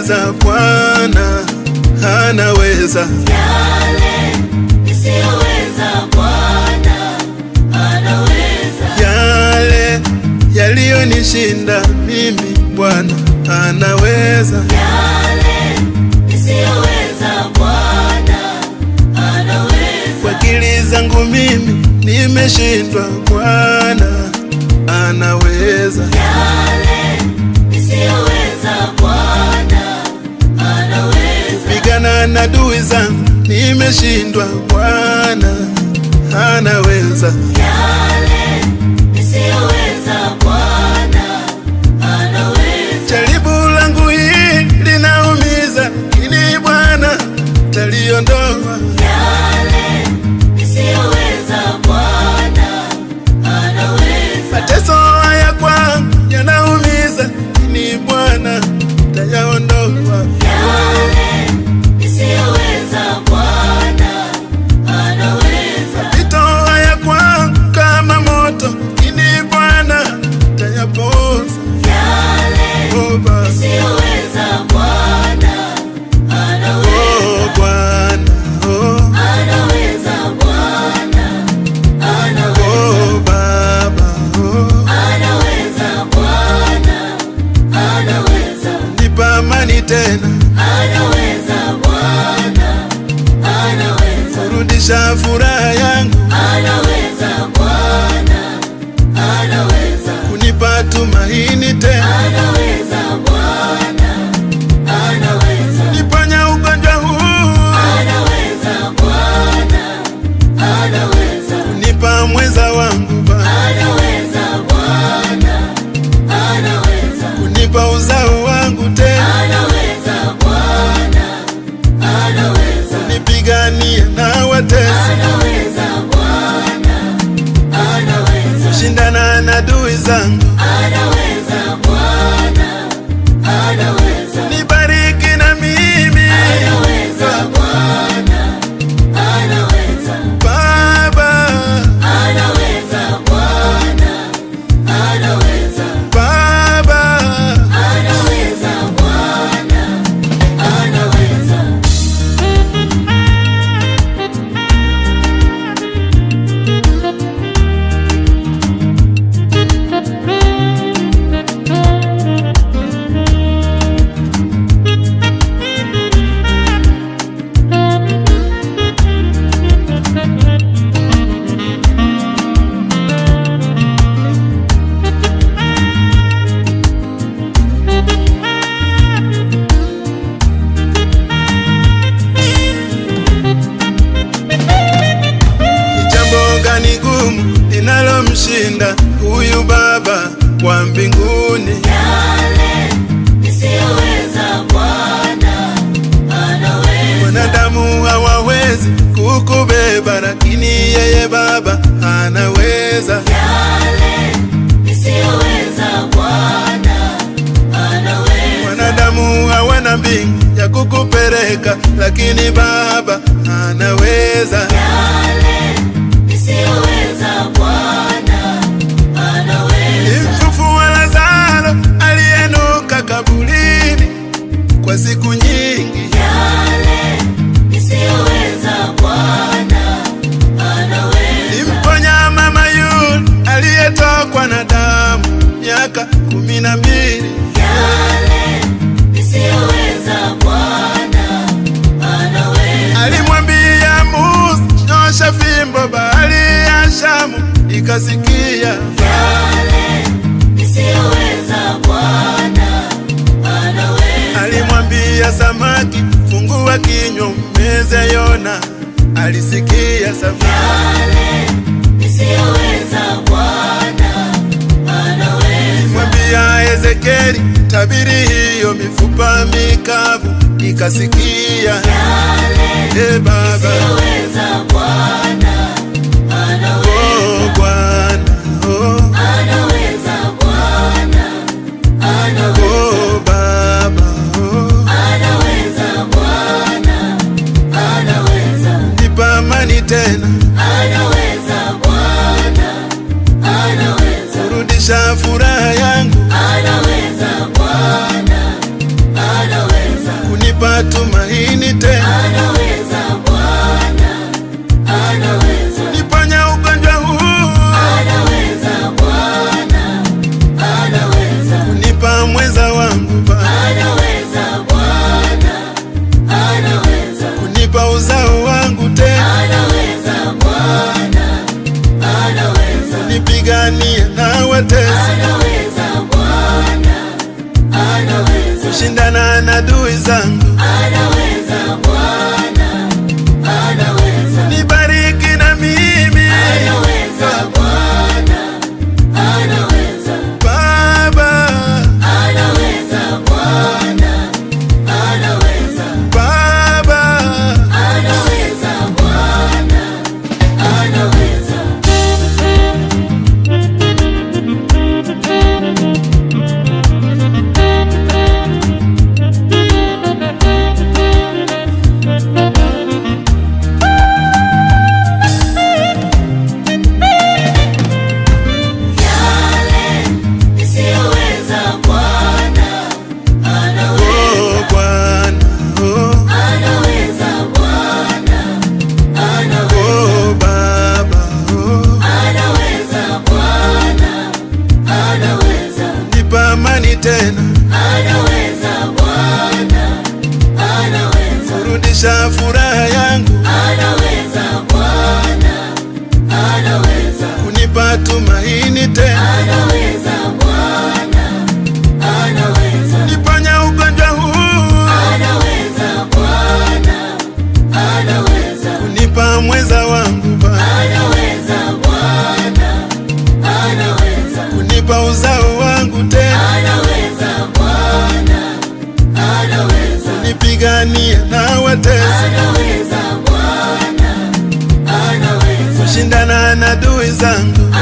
nisiyoweza Bwana anaweza. Yale nisiyoweza Bwana anaweza. Yale yaliyonishinda mimi Bwana anaweza. Yale nisiyoweza Bwana anaweza. Kwa akili zangu mimi nimeshindwa, Bwana anaweza. Yale nisiyoweza Bwana anaweza. Kupigana na adui zangu nimeshindwa, Bwana anaweza. Yale nisiyoweza Bwana anaweza. Jaribu langu hili linaumiza, lakini Bwana taliondoa. Yale nisiyoweza Bwana anaweza. Mateso haya kwangu yanaumiza, lakini Bwana tayaondoa. Yale nisiyoweza Bwana anaweza. Mapito haya kwangu kama moto, lakini Bwana tayapoza. Yale Oh Baba, nisiyoweza Bwana anaweza. oh Bwana, oh, Anaweza Bwana anaweza. oh Baba, oh, Anaweza Bwana anaweza. nipa amani tena, Anaweza Bwana anaweza. kurudisha furaha yangu, Anaweza Bwana anaweza. kunipa tumaini tena, Anaweza Bwana anaweza. niponya ugonjwa huu, Anaweza Bwana anaweza. kunipa mweza wangu Baba, Anaweza Bwana anaweza. kunipa uzao wangu tena, Anaweza Bwana anaweza. nipiganie na watesi, Anaweza Bwana anaweza. shindana na adui zangu, Anaweza Bwana anaweza. nibariki na mimi Anaweza Bwana anaweza. Baba, Anaweza Bwana anaweza. Baba, Anaweza Bwana anaweza. ni jambo gani gumu linalomshinda huyu Baba wa mbinguni? Yale nisiyoweza Bwana anaweza. Wanadamu hawawezi kukubeba, lakini yeye Baba anaweza. Yale nisiyoweza Bwana anaweza. Wanadamu hawana mbingu ya kukupeleka, lakini Baba anaweza. Yale nisiyoweza Bwana anaweza. Mfufua Lazaro aliyenuka kaburini kwa siku nyingi, Yale nisiyoweza Bwana anaweza. mponya mama yule aliyetokwa na damu miaka 12. Yale nisiyoweza Bwana anaweza. Alimwambia Musa, nyosha fimbo, bahari ya Shamu ikasikia. Yale nisiyoweza Bwana anaweza. Alimwambia samaki, fungua kinywa umeze Yona, alisikia samaki. Yale nisiyoweza Bwana anaweza. Mwambia Ezekieli, tabiri hiyo mifupa mikavu ikasikia. Yale Baba, nisiyoweza Bwana anaweza. oh Bwana, oh, Anaweza Bwana anaweza. oh Baba, oh, Anaweza Bwana anaweza. nipa amani tena, Anaweza Bwana anaweza. kurudisha furaha yangu, Anaweza Bwana anaweza. kunipa tumaini tena. Anaweza Bwana, anaweza. Niponya ugonjwa huu. Anaweza Bwana, anaweza. Kunipa mweza wangu Baba. Anaweza Bwana, anaweza. Kunipa uzao wangu tena. Anaweza Bwana, anaweza. Kunipigania na watesi. Anaweza Bwana, anaweza. Kushindana na adui zangu. Anaweza Bwana, anaweza. Nibariki na mimi. Anaweza Bwana, anaweza. Baba. Anaweza Bwana, anaweza. Baba. Anaweza Bwana, anaweza. Yale nisiyoweza Bwana, anaweza. Oh Bwana. Oh. Anaweza Bwana, anaweza. Oh Baba. Oh. Anaweza Bwana, anaweza. Nipa amani tena. Anaweza Bwana, anaweza. Kurudisha furaha yangu. Anaweza Bwana, anaweza. Kunipa tumaini tena. Anaweza Bwana, anaweza. Niponya ugonjwa huu. Anaweza Bwana, anaweza. Kunipa mweza wangu Baba. Anaweza Bwana, anaweza. Kunipa uzao wangu tena. Anaweza Bwana, anaweza. Kunipigania na watesi. Anaweza Bwana, anaweza. Kushindana na adui zangu.